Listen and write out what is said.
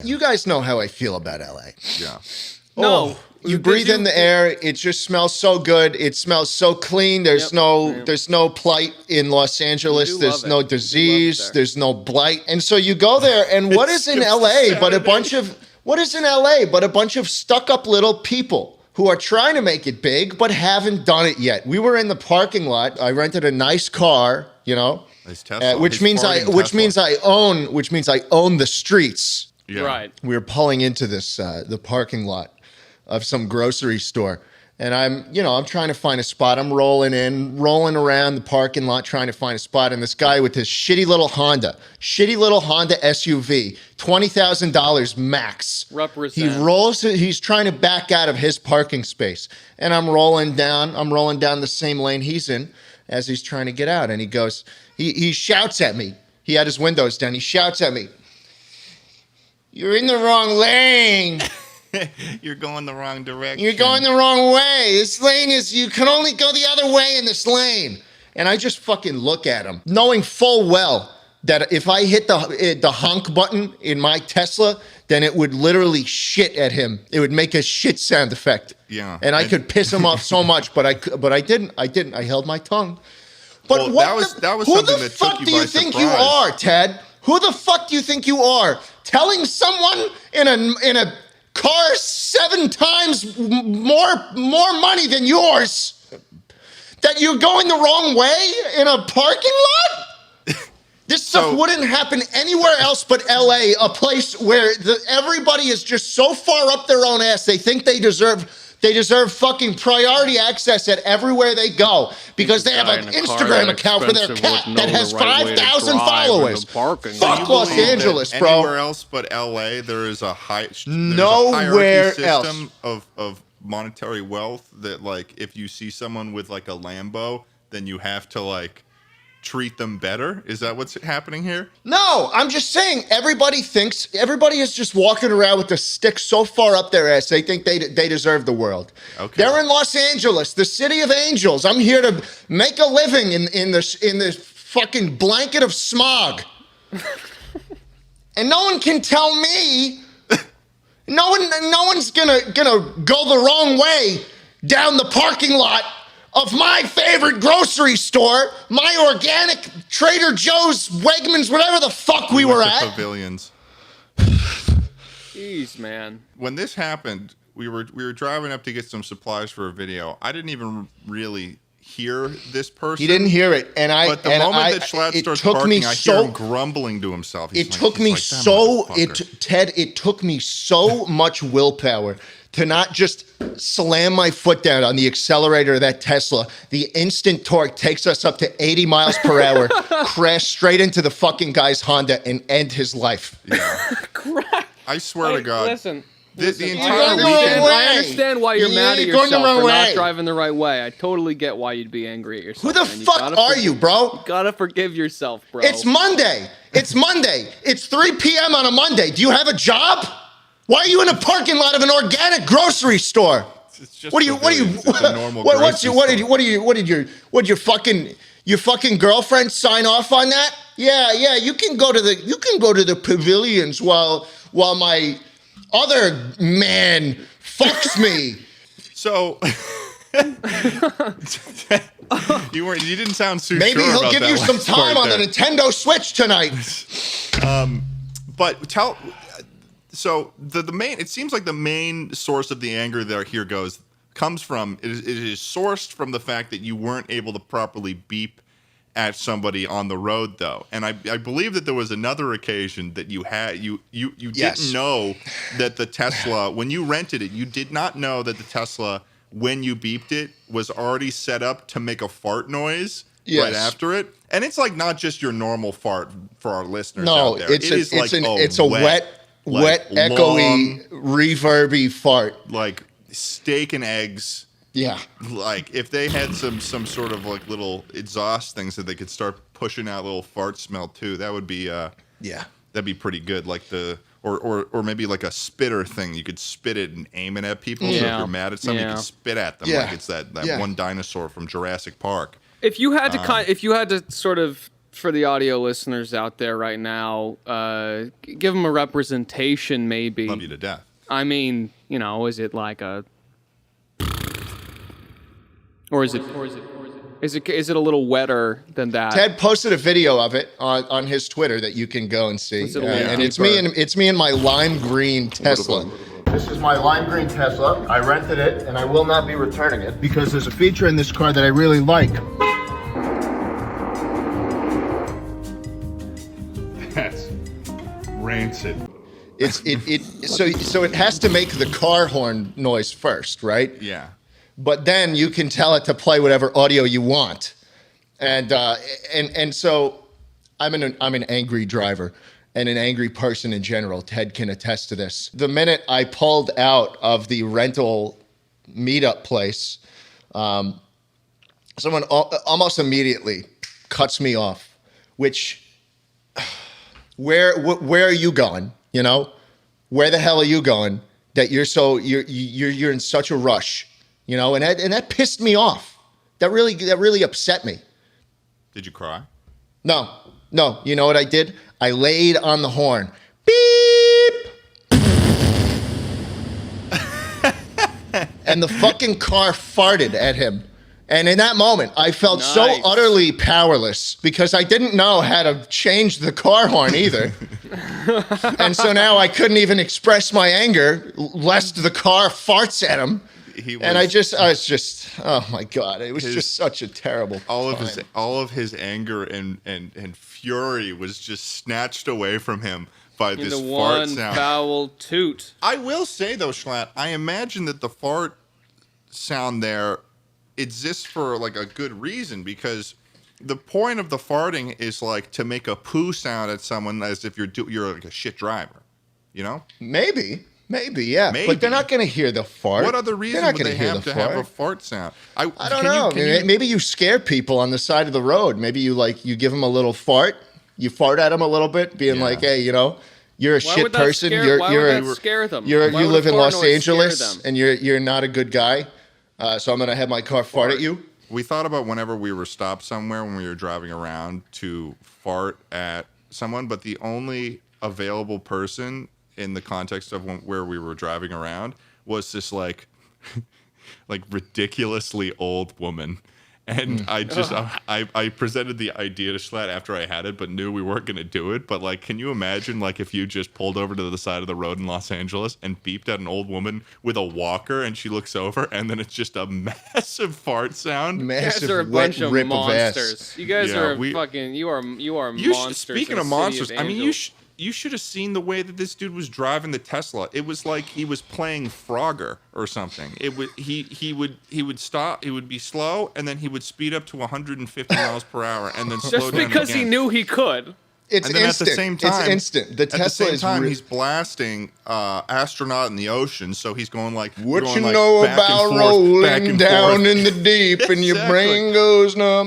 You guys know how I feel about LA. Yeah. No. You breathe in the air. It just smells so good. It smells so clean. There's no plight in Los Angeles. There's no disease. There's no blight. And so you go there, and what is in LA but a bunch of stuck-up little people who are trying to make it big but haven't done it yet. We were in the parking lot. I rented a nice car, you know, nice Tesla. which means I own the streets. Yeah. Right. We were pulling into this the parking lot of some grocery store, and I'm trying to find a spot. I'm rolling around the parking lot trying to find a spot, and this guy with this shitty little Honda SUV, $20,000 max. Represent. He's trying to back out of his parking space, and I'm rolling down the same lane he's in as he's trying to get out, and he shouts at me. He had his windows down. He shouts at me, "You're in the wrong lane. You're going the wrong direction. You're going the wrong way. This lane you can only go the other way in this lane." And I just fucking look at him, knowing full well that if I hit the honk button in my Tesla, then it would literally shit at him. It would make a shit sound effect. Yeah. And I could piss him off so much, but I didn't. I held my tongue. But well, that was who something the that fuck took you do by you think surprise. you are, Ted? Who the fuck do you think you are? Telling someone in a car 7 times more money than yours that you're going the wrong way in a parking lot? This stuff wouldn't happen anywhere else but LA, a place where everybody is just so far up their own ass. They think they deserve fucking priority access at everywhere they go because they have an Instagram account for their cat that has 5,000 followers. Fuck Los Angeles, bro. Anywhere else but LA, there is a nowhere hierarchy system of monetary wealth that, like, if you see someone with like a Lambo, then you have to like treat them better. Is that what's happening here? No, I'm just saying everybody is just walking around with a stick so far up their ass they think they deserve the world. Okay. They're in Los Angeles, the city of angels. I'm here to make a living in this fucking blanket of smog. And no one can tell me no one's gonna go the wrong way down the parking lot of my favorite grocery store, my organic Trader Joe's, Wegmans, whatever the fuck we were at. Pavilions. Jeez, man. When this happened, we were driving up to get some supplies for a video. I didn't even really hear this person. He didn't hear it, but the moment that Schlatt starts barking, I hear him grumbling to himself. It took me so much willpower to not just slam my foot down on the accelerator of that Tesla. The instant torque takes us up to 80 miles per hour, crash straight into the fucking guy's Honda and end his life. Yeah. I swear to God. Listen. The entire weekend. I understand why you're mad at yourself for not driving the right way. I totally get why you'd be angry at yourself. Who the fuck are you, bro? You gotta forgive yourself, bro. It's Monday. It's 3 p.m. on a Monday. Do you have a job? Why are you in a parking lot of an organic grocery store? It's just what did your fucking girlfriend sign off on that? Yeah, you can go to the pavilions while my other man fucks me. So you didn't sound too maybe sure he'll about give that you some time on the Nintendo Switch tonight. But so the main, it seems like the main source of the anger that here comes from it is sourced from the fact that you weren't able to properly beep at somebody on the road, though. And I believe that there was another occasion that you didn't know that the Tesla, when you rented it, you did not know that the Tesla, when you beeped it, was already set up to make a fart noise right after it. And it's like not just your normal fart for our listeners out there. It's a wet, echoey, reverby fart. Like steak and eggs. Yeah. Like if they had some sort of like little exhaust things that they could start pushing out little fart smell too, that would be that'd be pretty good. Like or maybe like a spitter thing. You could spit it and aim it at people. So if you're mad at someone, you can spit at them like it's that one dinosaur from Jurassic Park. If you had to sort of for the audio listeners out there right now, give them a representation, maybe. Love you to death. I mean, you know, is it like a, or is it a little wetter than that? Ted posted a video of it on his Twitter that you can go and see, and it's me in my lime green Tesla. This is my lime green Tesla. I rented it, and I will not be returning it because there's a feature in this car that I really like. That's rancid. So it has to make the car horn noise first, right? Yeah. But then you can tell it to play whatever audio you want, and so I'm an angry driver and an angry person in general. Ted can attest to this. The minute I pulled out of the rental meetup place, someone almost immediately cuts me off. Which, where are you going? You know, where the hell are you going? That you're in such a rush. You know, and that pissed me off. That really upset me. Did you cry? No. You know what I did? I laid on the horn. Beep. And the fucking car farted at him. And in that moment, I felt so utterly powerless because I didn't know how to change the car horn either. And so now I couldn't even express my anger lest the car farts at him. I was just, oh my God, it was just such a terrible time. All of his anger and fury was just snatched away from him by this fart sound. One foul toot. I will say though, Schlatt, I imagine that the fart sound there exists for like a good reason, because the point of the farting is like to make a poo sound at someone as if you're like a shit driver, you know? Maybe, yeah. Maybe. But they're not going to hear the fart. What other reason would they have to have a fart sound? I don't know. Maybe you scare people on the side of the road. Maybe you give them a little fart. You fart at them a little bit, being like, hey, you know, you're a shit person. Why would that scare them? You live in Los Angeles and you're not a good guy. So I'm going to have my car fart at you. We thought about whenever we were stopped somewhere when we were driving around to fart at someone, but the only available person in the context of where we were driving around was this like ridiculously old woman. And I presented the idea to Schlatt after I had it, but knew we weren't going to do it. But like, can you imagine like if you just pulled over to the side of the road in Los Angeles and beeped at an old woman with a walker, and she looks over, and then it's just a massive fart sound. Massive, you guys are a bunch of monsters. You guys are fucking. You are monsters. Speaking of monsters, I mean, you should have seen the way that this dude was driving the Tesla. It was like he was playing Frogger or something. He would stop, he would be slow, and then he would speed up to 150 miles per hour, and then slow down just because he knew he could. It's instant. At the same time, it's instant. The Tesla is he's blasting Astronaut in the ocean, so he's going like, what you know about rolling down in the deep, and your brain goes numb.